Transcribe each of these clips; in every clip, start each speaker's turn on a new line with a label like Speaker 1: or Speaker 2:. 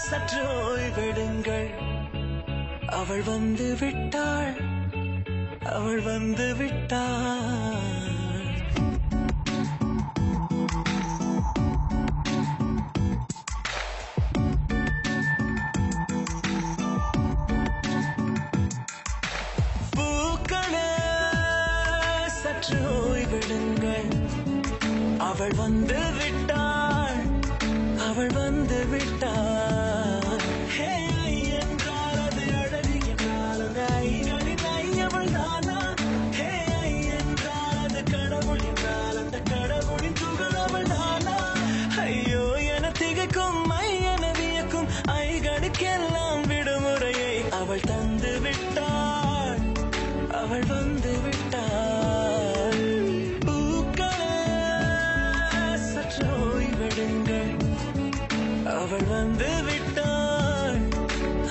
Speaker 1: சற்று ஓய்வெடுங்கள். அவள் வந்து விட்டாள், அவள் வந்து விட்டாள். பூக்களே சற்று ஓய்வெடுங்கள். அவள் வந்து விட்டாள், அவள் வந்து விட்டாள். ஹே என்றால் அது அழகு என்றால் அது ஐகளின் ஐயவள் தானா? ஹே என்றால் அது கடவுள் என்றால் அந்த கடவுளின் துகள் அவள் தானா? ஐயோ என திகைக்கும் ஐயன வியக்கும் ஐகளுக்கெல்லாம் விடுமுறையை அவள் தந்து விட்டாள், அவள் வந்து விட்டாள். சற்று ஓய்வெடுங்கள். அவள் வந்து விட்டாள்,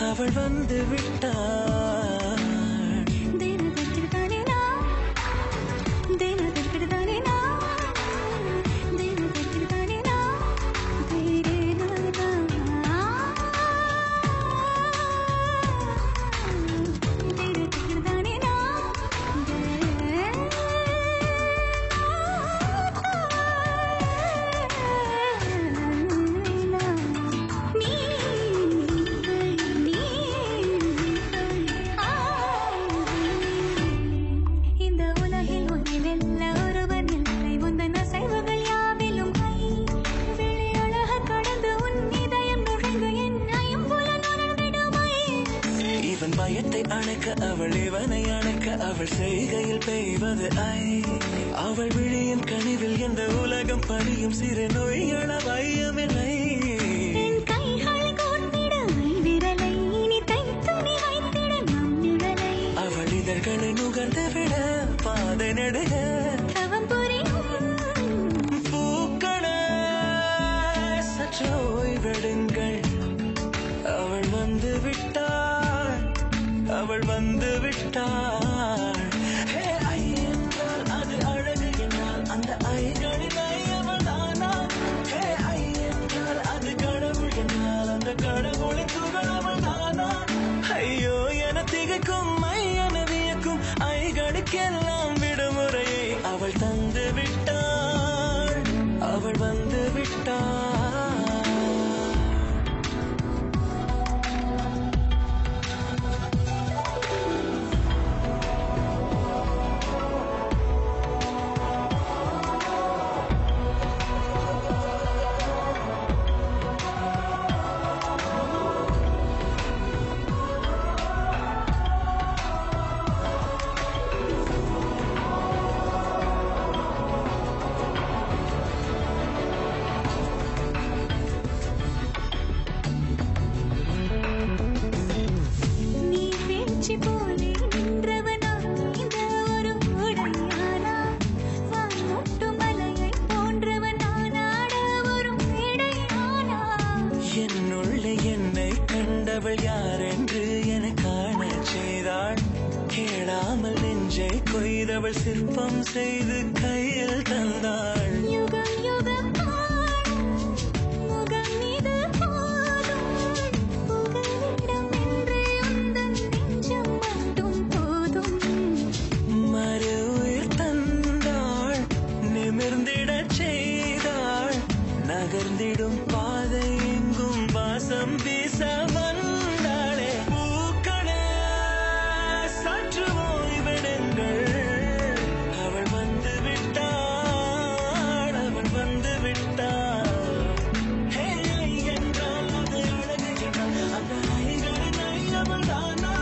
Speaker 1: அவள் வந்து விட்டாள். பயத்தை அணைக்க அவள் இவனை அணைக்க அவள் செய்கையில் பெய்வது ஐ. அவள் விழியின் கனிவில் எந்த உலகம் பணியும் சிறு நோய்கள வையமில்லை. அவள் இதழ்களை நுகர்ந்து விட பாதை நடுக பூக்களே சற்று ஓய்வெடுங்கள். அவள் வந்து விட்டாள், அவள் வந்து விட்டாள். ஹே ஐ என்றால் அது அழகு என்றால் அந்த ஐகளின் ஐயவள் தானா? ஹே ஐ என்றால் அது கடவுள் என்றால் அந்த கடவுளின் துகள் அவள் தானா? ஐயோ என திகைக்கும் ஐயன வியக்கும் ஐகளுக்கெல்லாம் விடுமுறையை அவள் தந்து விட்டாள், அவள் வந்து விட்டாள். என்னை கண்டவள் யார் என்று என காண செய்தாள். கேளாமல் நெஞ்சை கொய்தவள் சிற்பம் செய்து கையில் தந்தாள். யுகம் யுகம் மறு உயிர் தந்தாள், நிமிர்ந்திடச் செய்தாள். நகர்ந்திடும் பாதை எங்கும் வாசம் வீச வந்தாளே. பூக்களே சற்று ஓய்வெடுங்கள். அவள் வந்து விட்டாள், அவள் வந்து விட்டாள். ஹே என்றால் அது அழகு என்றால் அந்த ஐகளின் ஐயவள் தானா?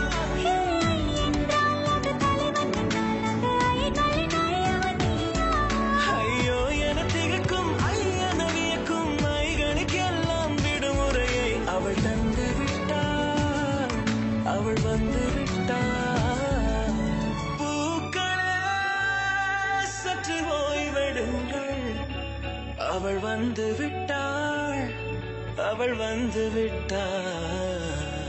Speaker 1: ஐயோ என திகைக்கும் ஐயன வியக்கும் ஐகளுக்கெல்லாம் விடுமுறையை அவள் தந்து விட்டாள், அவள் வந்து விட்டாள். பூக்களே சற்று ஓய்வெடுங்கள். அவள் வந்து விட்டாள், அவள் வந்து விட்டாள்.